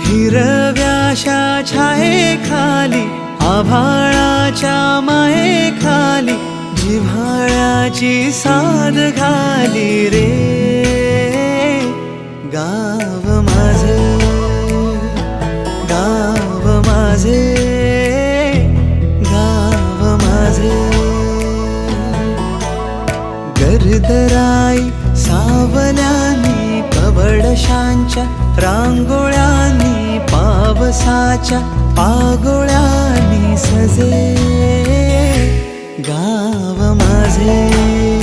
हिरव्याशा छायेखाली आभाळाच्या मायेखाली जिव्हाळ्याची साद घाली रे गाव माझे, गाव माझे, गाव माझे. गर्दराई सावल्यानी कवडशांच्या रांगोळ्यांनी पावसाच्या पागोळ्यांनी सजे गाव माझे.